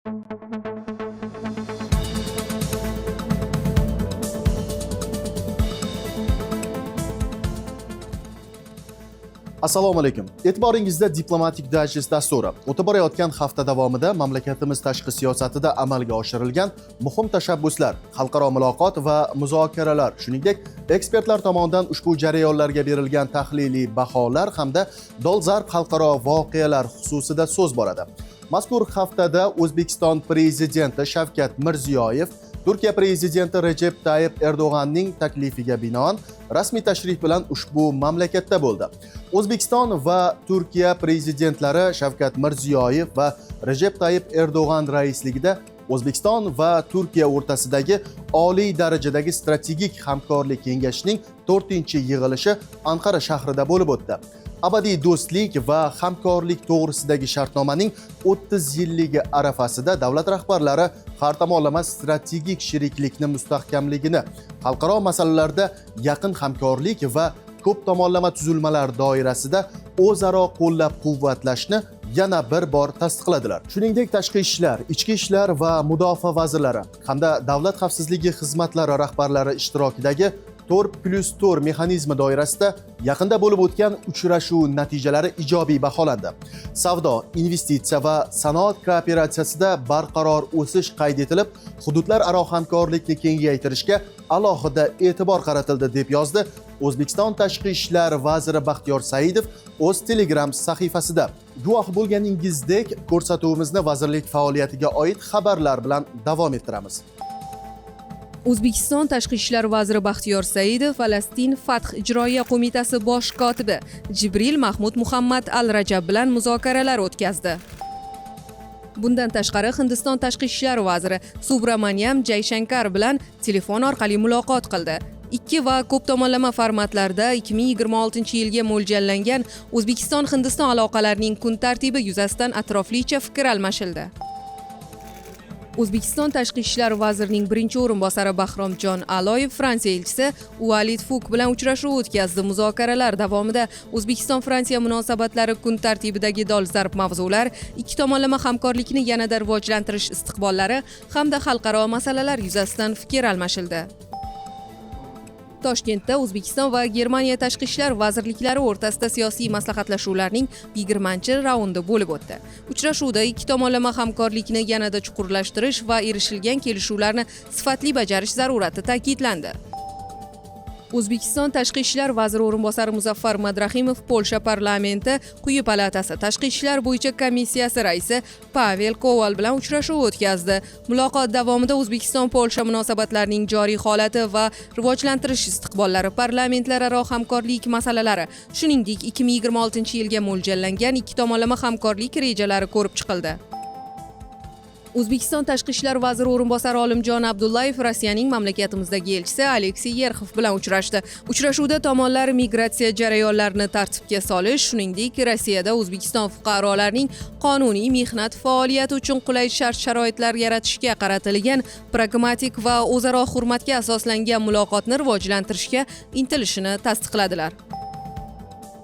Assalomu alaykum. E'tiboringizda Diplomatik Digest dasturi. O'tib borayotgan hafta davomida mamlakatimiz tashqi siyosatida amalga oshirilgan muhim tashabbuslar, xalqaro muloqot va muzokaralar, shuningdek, ekspertlar tomonidan ushbu jarayonlarga berilgan tahliliy baholar hamda dolzarb xalqaro voqealar xususida so'z boradi. Mazkur haftada O'zbekiston prezidenti Shavkat Mirziyoyev Turkiya prezidenti Recep Tayyip Erdo'g'anning taklifiga binoan rasmiy tashrif bilan ushbu mamlakatda bo'ldi. O'zbekiston va Turkiya prezidentlari Shavkat Mirziyoyev va Recep Tayyip Erdo'g'an raisligida O'zbekiston va Turkiya o'rtasidagi oliy darajadagi strategik hamkorlik kengashining 4-yig'ilishi Anqara shahrida bo'lib o'tdi. Abadiy do'stlik va hamkorlik to'g'risidagi shartnomaning 30 yilligi arafasida davlat rahbarlari har tomonlama strategik sheriklikni mustahkamligini, xalqaro masalalarda yaqin hamkorlik va ko'p tomonlama tuzilmalar doirasida o'zaro qo'llab-quvvatlashni yana bir bor tasdiqladilar. Shuningdek, tashqi ishlar, ichki ishlar va mudofaa vazirlari hamda davlat xavfsizligi xizmatlari rahbarlari ishtirokidagi 4+4 mexanizmi doirasida yaqinda bo'lib o'tgan uchrashuv natijalari ijobiy baholandi. Savdo, investitsiya va sanoat kooperatsiyasida barqaror o'sish qayd etilib, hududlar aro hamkorlikni kengaytirishga alohida e'tibor qaratildi, deb yozdi O'zbekiston Tashqi ishlar vaziri Baxtiyor Saidov o'z Telegram sahifasida. Guvoh bo'lganingizdek, ko'rsatuvimizni vazirlik faoliyatiga oid xabarlar bilan davom ettiramiz. O'zbekiston Tashqi ishlar vaziri Baxtiyor Saidov Falastin Fath ijroiya qo'mitasi bosh kotibi Jibril Mahmud Muhammad Al-Rajab bilan muzokaralar o'tkazdi. Bundan tashqari Hindiston Tashqi ishlar vaziri Subramanyam Jayshankar bilan telefon orqali muloqot qildi. Ikki va ko'p tomonlama formatlarda 2026-yilga mo'ljallangan O'zbekiston-Hindiston aloqalarining kun tartibi yuzasidan atroflicha fikr almashildi. O'zbekiston Tashqi ishlar vazirining birinchi o'rinbosari Bahromjon Aloyev Fransiya elchisi Walid Fuk bilan uchrashuv o'tkazdi. Muzokaralar davomida O'zbekiston-Fransiya munosabatlari kun tartibidagi dolzarb mavzular, ikki tomonlama hamkorlikni yanada rivojlantirish istiqbollari hamda xalqaro masalalar yuzasidan fikr almashildi. Toshkentda O'zbekiston va Germaniya tashqi ishlar vazirliklari o'rtasida siyosiy maslahatlashuvlarning 20-raundi bo'lib o'tdi. Uchrashuvda ikki tomonlama hamkorlikni yanada chuqurlashtirish va erishilgan kelishuvlarni sifatli bajarish zarurati ta'kidlandi. O'zbekiston Tashqi ishlar vaziri o'rinbosari Muzaffar Madrahimov Polsha parlamenti quyi palatasi tashqi ishlar bo'yicha komissiyasi raisi Pavel Koval bilan uchrashuv o'tkazdi. Muloqot davomida O'zbekiston-Polsha munosabatlarining joriy holati va rivojlantirish istiqbollari, parlamentlararo hamkorlik masalalari, shuningdek 2026-yilga mo'ljallangan ikki tomonlama hamkorlik rejalari ko'rib chiqildi. O'zbekiston Tashqi ishlar vaziri o'rinbosari Olimjon Abdullayev Rossiyaning mamlakatimizdagi elchisi Aleksey Yerxov bilan uchrashdi. Uchrashuvda tomonlar migratsiya jarayonlarini tartibga solish, shuningdek, Rossiyada O'zbekiston fuqarolarining qonuniy mehnat faoliyati uchun qulay shart-sharoitlar yaratishga qaratilgan pragmatik va o'zaro hurmatga asoslangan muloqotni rivojlantirishga intilishini tasdiqladilar.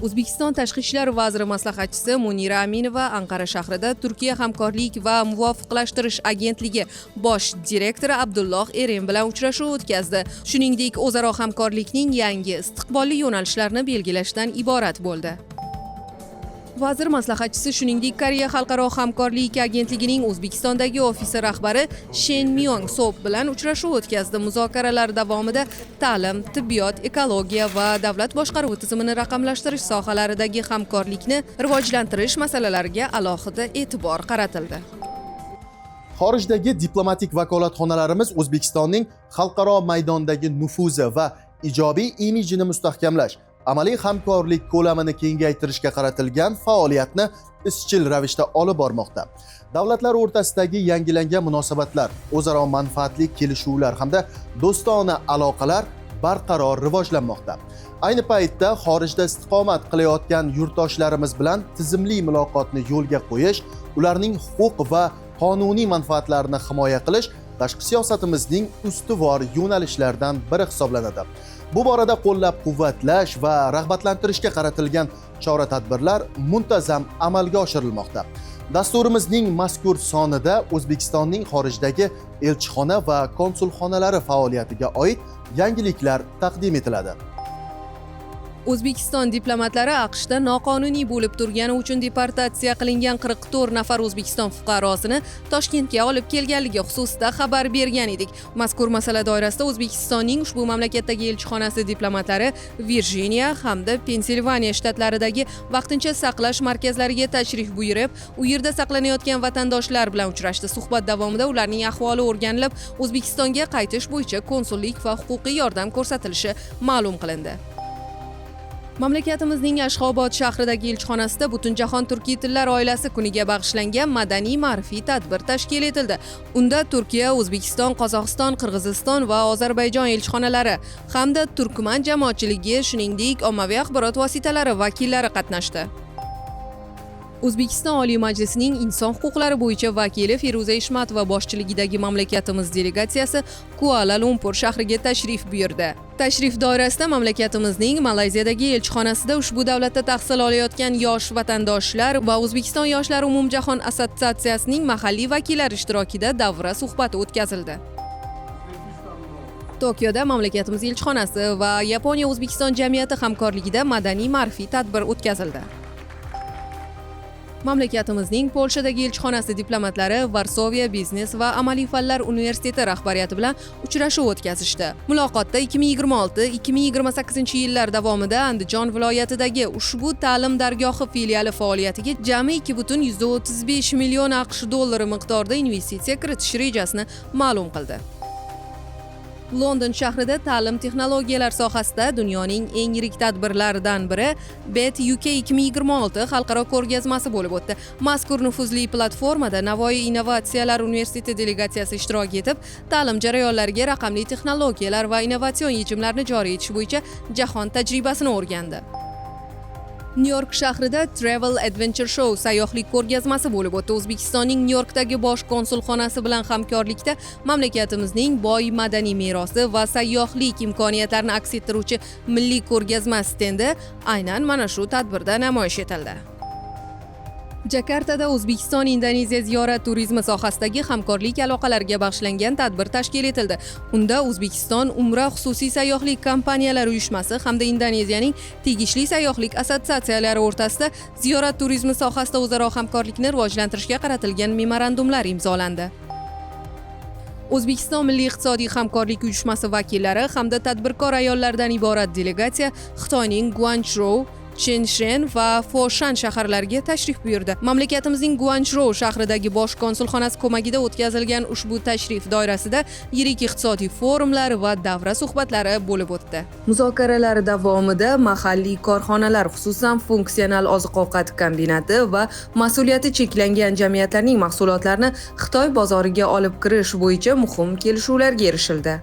O'zbekiston Tashqi ishlar vaziri maslahatchisi Munira Aminova Anqara shahrida Turkiya hamkorlik va muvofiqlashtirish agentligi bosh direktori Abdulloh Eren bilan uchrashuv o'tkazdi. Shuningdek, o'zaro hamkorlikning yangi istiqbolli yo'nalishlarini belgilashdan iborat bo'ldi. Vazir maslahatchisi shuningdek Koreya xalqaro hamkorlik agentligining O'zbekistondagi ofisi rahbari Shen Myong Sop bilan uchrashuv o'tkazdi. Muzokaralar davomida ta'lim, tibbiyot, ekologiya va davlat boshqaruvi tizimini raqamlashtirish sohalaridagi hamkorlikni rivojlantirish masalalariga alohida e'tibor qaratildi. Xorijdagi diplomatik vakolatxonalarimiz O'zbekistonning xalqaro maydondagi nufuzi va ijobiy imijini mustahkamlash, amaliy hamkorlik ko'lamini kengaytirishga qaratilgan faoliyatni izchil ravishda olib bormoqda. Davlatlar o'rtasidagi yangilangan munosabatlar, o'zaro manfaatli kelishuvlar hamda do'stona aloqalar barqaror rivojlanmoqda. Ayni paytda xorijda istiqomat qilayotgan yurtdoshlarimiz bilan tizimli muloqotni yo'lga qo'yish, ularning huquq va qonuniy manfaatlarini himoya qilish tashqi siyosatimizning ustuvor yo'nalishlaridan biri hisoblanadi. Bu borada qo'llab-quvvatlash va rag'batlantirishga qaratilgan chora-tadbirlar muntazam amalga oshirilmoqda. Dasturimizning mazkur sonida O'zbekistonning xorijdagi elchixona va konsulxonalari faoliyatiga oid yangiliklar taqdim etiladi. O'zbekiston diplomatlari AQShda noqonuniy bo'lib turgani uchun deportatsiya qilingan 44 nafar O'zbekiston fuqarosini Toshkentga olib kelganligi xususida xabar bergan edik. Mazkur masala doirasida O'zbekistonning ushbu mamlakatdagi elchixonasi diplomatlari Virjiniya hamda Pensilvaniya shtatlaridagi vaqtincha saqlash markazlariga tashrif buyurib, u yerda saqlanayotgan vatandoshlar bilan uchrashdi. Suhbat davomida ularning ahvoli o'rganilib, O'zbekistonga qaytish bo'yicha konsullik va huquqiy yordam ko'rsatilishi ma'lum qilindi. Mamlakatimizning Ashxobod shahridagi elchixonasida Butunjahon turkiy tillar oilasi kuniga bag'ishlangan madaniy ma'rifiy tadbir tashkil etildi. Unda Turkiya, O'zbekiston, Qozog'iston, Qirg'iziston va Ozarbayjon elchixonalari hamda turkman jamoatchiligi, shuningdek, ommaviy axborot vositalari vakillari qatnashdi. O'zbekiston Oliy Majlisining Inson huquqlari bo'yicha vakili Feruza Ishmatova boshchiligidagi mamlakatimiz delegatsiyasi Kuala Lumpur shahriga tashrif buyurdi. Tashrif doirasida mamlakatimizning Malayziyadagi elchixonasida ushbu davlatda tahsil olayotgan yosh vatandoshlar va O'zbekiston Yoshlar umumjahon assotsiatsiyasining mahalliy vakillari ishtirokida davra suhbati o'tkazildi. Tokioda mamlakatimiz elchixonasi va Yaponiya O'zbekiston jamiyati hamkorligida madaniy ma'rifiy tadbir o'tkazildi. Mamlakatimizning Polshadagi elchixonasi diplomatlari Varsoviya biznes va amaliy fanlar universiteti rahbariyati bilan uchrashuv o'tkazishdi. Muloqotda 2026-2028 yillar davomida Andijon viloyatidagi ushbu ta'lim dargohi filiali faoliyatiga jami 2,35 million AQSh dollari miqdorida investitsiya kiritish rejasini ma'lum qildi. London shahrida ta'lim texnologiyalari sohasida dunyoning eng yirik tadbirlaridan biri BET UK 2026 xalqaro ko'rgazmasi bo'lib o'tdi. Mazkur nufuzli platformada Navoiy Innovatsiyalar universiteti delegatsiyasi ishtirok etib, ta'lim jarayonlariga raqamli texnologiyalar va innovatsion yechimlarni joriy etish bo'yicha jahon tajribasini o'rgandi. Nyu-York shahrida Travel Adventure Show sayyohlik ko'rgazmasi bo'lib o'tdi. O'zbekistonning Nyu-Yorkdagi bosh konsulxonasi bilan hamkorlikda mamlakatimizning boy madaniy merosi va sayyohlik imkoniyatlarini aks ettiruvchi milliy ko'rgazma stendi aynan mana shu tadbirda namoyish etildi. Jakartada O'zbekiston-Indoneziya ziyorat turizmi sohasidagi hamkorlik aloqalariga bag'ishlangan tadbir tashkil etildi. Unda O'zbekiston Umra xususiy sayyohlik kompaniyalari uyushmasi hamda Indoneziyaning tegishli sayyohlik assotsiatsiyalari o'rtasida ziyorat turizmi sohasida o'zaro hamkorlikni rivojlantirishga qaratilgan memorandumlar imzolandi. O'zbekiston Milliy iqtisodiy hamkorlik uyushmasi vakillari hamda tadbirkor ayollardan iborat delegatsiya Xitoyning Guangzhou, Shenzhen va Foshan shaharlariga tashrif buyurdi. Mamlakatimizning Guangzhou shahridagi bosh konsulxonasi ko'magida o'tkazilgan ushbu tashrif doirasida yirik iqtisodiy forumlar va davra suhbatlari bo'lib o'tdi. Muzokaralar davomida mahalliy korxonalar, xususan funksional oziq-ovqat kombinati va mas'uliyati cheklangan jamiyatlarning mahsulotlarini Xitoy bozoriga olib kirish bo'yicha muhim kelishuvlarga erishildi.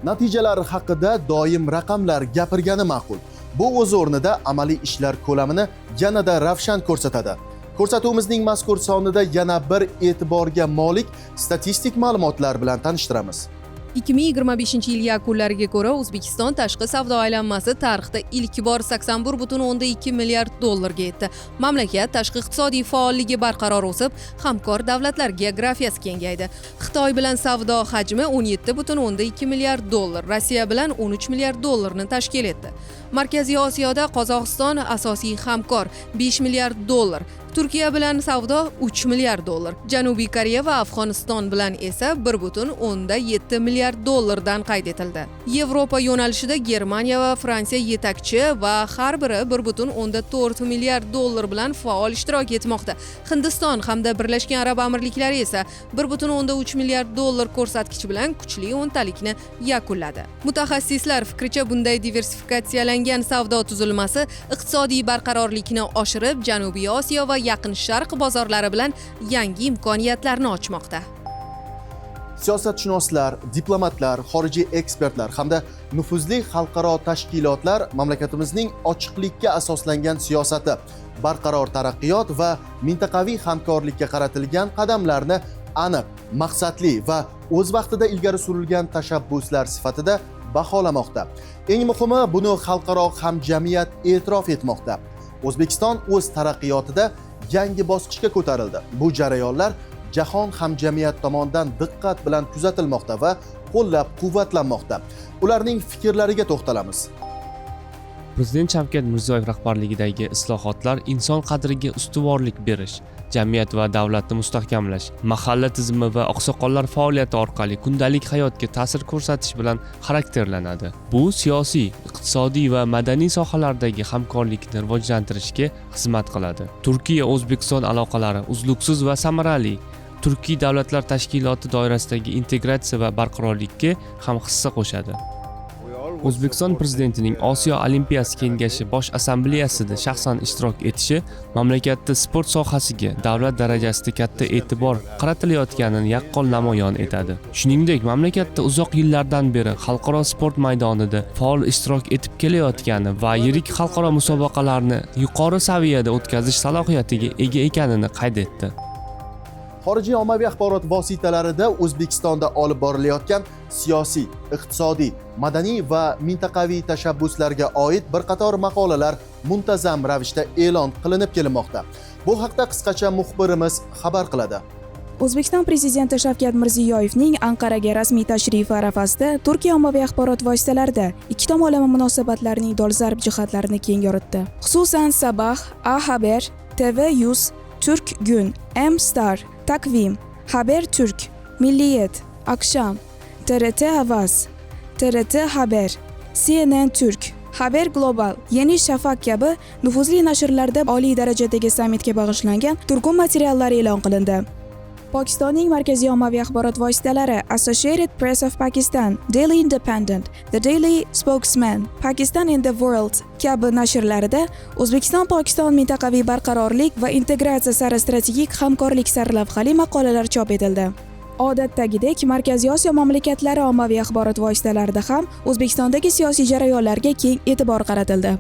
Natijalar haqida doim raqamlar gapirgani ma'qul. Bu o'z o'rnida amaliy ishlar ko'lamini yanada ravshan ko'rsatadi. Ko'rsatuvimizning mazkur sonida yana bir e'tiborga molik statistik ma'lumotlar bilan tanishtiramiz. 2025 yil yakunlariga ko'ra O'zbekiston tashqi savdo aylanmasi tarixda ilk bor 81,2 milliard dollarga yetdi. Mamlakat tashqi iqtisodiy faolligi barqaror o'sib, hamkor davlatlar geografiyasi kengaydi. Xitoy bilan savdo hajmi 17,2 milliard dollar, Rossiya bilan 13 milliard dollarni tashkil etdi. Markaziy Osiyoda Qozog'iston asosiy hamkor 5 milliard dollar, Turkiya bilan savdo 3 milliard dollar, Janubiy Koreya va Afg'oniston bilan esa 1,7 milliard dollardan qayd etildi. Yevropa yo'nalishida Germaniya va Fransiya yetakchi va har biri 1,4 milliard dollar bilan faol ishtirok etmoqda. Hindiston hamda Birlashgan Arab Amirliklari esa 1,3 milliard dollar ko'rsatkichi bilan kuchli o'ntalikni yakunladi. Mutaxassislar fikricha bunday diversifikatsiyalangan savdo tuzilmasi iqtisodiy barqarorlikni oshirib, Janubiy Osiyo va Yaqin Sharq bozorlari bilan yangi imkoniyatlarni ochmoqda. Siyosatshunoslar, diplomatlar, xorijiy ekspertlar hamda nufuzli xalqaro tashkilotlar mamlakatimizning ochiqlikka asoslangan siyosati, barqaror taraqqiyot va mintaqaviy hamkorlikka qaratilgan qadamlarni aniq, maqsadli va o'z vaqtida ilgari surilgan tashabbuslar sifatida baholamoqda. Eng muhimi, buni xalqaro hamjamiyat e'tirof etmoqda. O'zbekiston o'z taraqqiyotida yangi bosqichga ko'tarildi. Bu jarayonlar jahon hamjamiyati tomonidan diqqat bilan kuzatilmoqda va qo'llab-quvvatlanmoqda. Ularning fikrlariga to'xtalamiz. Prezident Shavkat Mirziyoyev rahbarligidagi islohotlar inson qadriga ustuvorlik berish, jamiyat va davlatni mustahkamlash, mahalla tizimi va oqsoqollar faoliyati orqali kundalik hayotga ta'sir ko'rsatish bilan xarakterlanadi. Bu siyosiy, iqtisodiy va madaniy sohalardagi hamkorlikni rivojlantirishga xizmat qiladi. Turkiya-O'zbekiston aloqalari uzluksiz va samarali Turkiy davlatlar tashkiloti doirasidagi integratsiya va barqarorlikka ham hissa qo'shadi. O'zbekiston prezidentining Osiyo Olimpiyasi kengashi bosh assambleyasida shaxsan ishtirok etishi mamlakatda sport sohasiga davlat darajasida katta e'tibor qaratilayotganini yaqqol namoyon etadi. Shuningdek, mamlakatda uzoq yillardan beri xalqaro sport maydonida faol ishtirok etib kelayotgani va yirik xalqaro musobaqalarni yuqori saviyada o'tkazish salohiyatiga ega ekanini qayd etdi. Xorijiy ommaviy axborot vositalarida O'zbekistonda olib borilayotgan siyosiy, iqtisodiy, madaniy va mintaqaviy tashabbuslarga oid bir qator maqolalar muntazam ravishda e'lon qilinib kelmoqda. Bu haqda qisqacha muxbirimiz xabar qiladi. O'zbekiston prezidenti Shavkat Mirziyoyevning Anqaraga rasmiy tashrifi arafasida Turkiya ommaviy axborot vositalarida ikki tomonlama munosabatlarning dolzarb jihatlarini keng yoritdi. Xususan Sabah, A-Haber, TV100, Turk Gün, M-Star, Takvim, Haber Türk, Milliyet, Akşam, TRT Avaz, TRT Haber, CNN Türk, Haber Global, Yeni Shafaq kabi nufuzli nashrlarda oliy darajadagi sammitga bag'ishlangan turkum materiallar e'lon qilindi. Pokistonning markaziy ommaviy axborot vositalari Associated Press of Pakistan, Daily Independent, The Daily Spokesman, Pakistan in the World kabi nashrlarida O'zbekiston-Pokiston mintaqaviy barqarorlik va integratsiya sari strategik hamkorlik sarlavhali maqolalar chop etildi. Odatdagidek, Markaziy Osiyo mamlakatlari ommaviy axborot vositalarida ham O'zbekistondagi siyosiy jarayonlarga keng e'tibor qaratildi.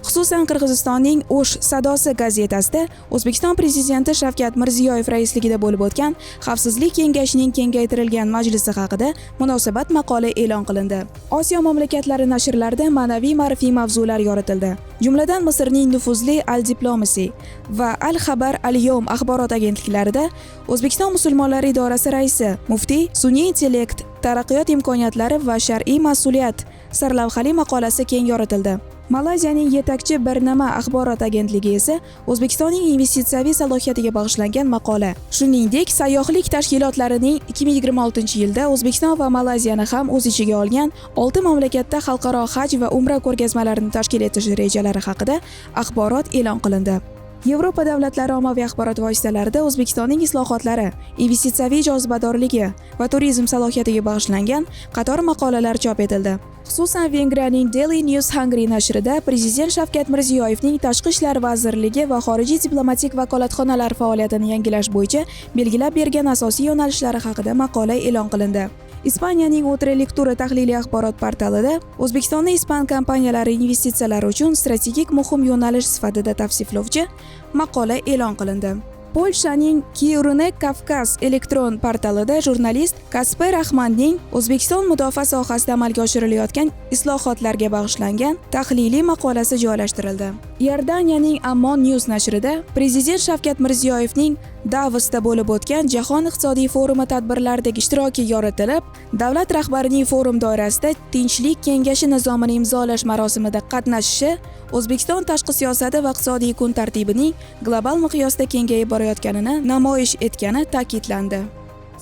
Xususan, Qirg'izistonning O'sh Sadosi gazetasida O'zbekiston prezidenti Shavkat Mirziyoyev raisligida bo'lib o'tgan Xavfsizlik kengashining kengaytirilgan majlisi haqida munosabat maqola e'lon qilindi. Osiyo mamlakatlari nashrlarida ma'naviy-ma'rifiy mavzular yoritildi. Jumladan, Misrning nufuzli Al Diplomacy va Al Xabar Al-Yom axborot agentliklarida O'zbekiston musulmonlari idorasi raisi muftiy sun'iy intellekt, taraqqiyot imkoniyatlari va shar'iy mas'uliyat sarlavhali maqolasi keng yoritildi. Malayziyaning yetakchi Bernama axborot agentligi esa O'zbekistonning investitsiyaviy salohiyatiga bag'ishlangan maqola. Shuningdek, sayyohlik tashkilotlarining 2026-yilda O'zbekiston va Malayziyani ham o'z ichiga olgan 6 mamlakatda xalqaro haj va umra ko'rgazmalarini tashkil etish rejalari haqida axborot e'lon qilindi. Yevropa davlatlari ommaviy axborot vositalarida O'zbekistonning islohotlari, investitsiyaviy jozibadorligi va turizm salohiyatiga bag'ishlangan qator maqolalar chop etildi. Xususan, Vengriyaning Daily News Hungary nashrida Prezident Shavkat Mirziyoyevning Tashqi ishlar vazirligi va xorijiy diplomatik vakolatxonalar faoliyatini yangilash bo'yicha belgilab bergan asosiy yo'nalishlari haqida maqola e'lon qilindi. Ispaniyaning Otrelektura tahliliy axborot portalida O'zbekistonning ispan kompaniyalari investitsiyalari uchun strategik muhim yo'nalish sifatida tavsiflovchi maqola e'lon qilindi. Polshaning Kiyrunek Kavkaz elektron portalida jurnalist Kasper Rahmanning O'zbekiston mudofaa sohasida amalga oshirilayotgan islohotlarga bag'ishlangan tahliliy maqolasi joylashtirildi. Iordaniyaning Ammon News nashrida Prezident Shavkat Mirziyoyevning Davosda bo'lib o'tgan Jahon iqtisodiy forumi tadbirlaridagi ishtiroki yoritilib, davlat rahbarining forum doirasida Tinchlik kengashi nizomini imzolash marosimida qatnashishi O'zbekiston tashqi siyosati va iqtisodiy kun tartibining global miqyosda kengayib borayotganini namoyish etgani ta'kidlandi.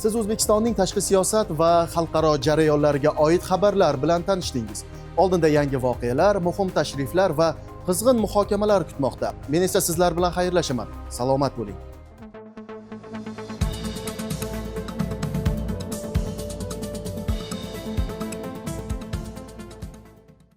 Siz O'zbekistonning tashqi siyosat va xalqaro jarayonlarga oid xabarlar bilan tanishdingiz. Oldinda yangi voqealar, muhim tashriflar va qizg'in muhokamalar kutmoqda. Men esa sizlar bilan xayrlashaman. Salomat bo'ling.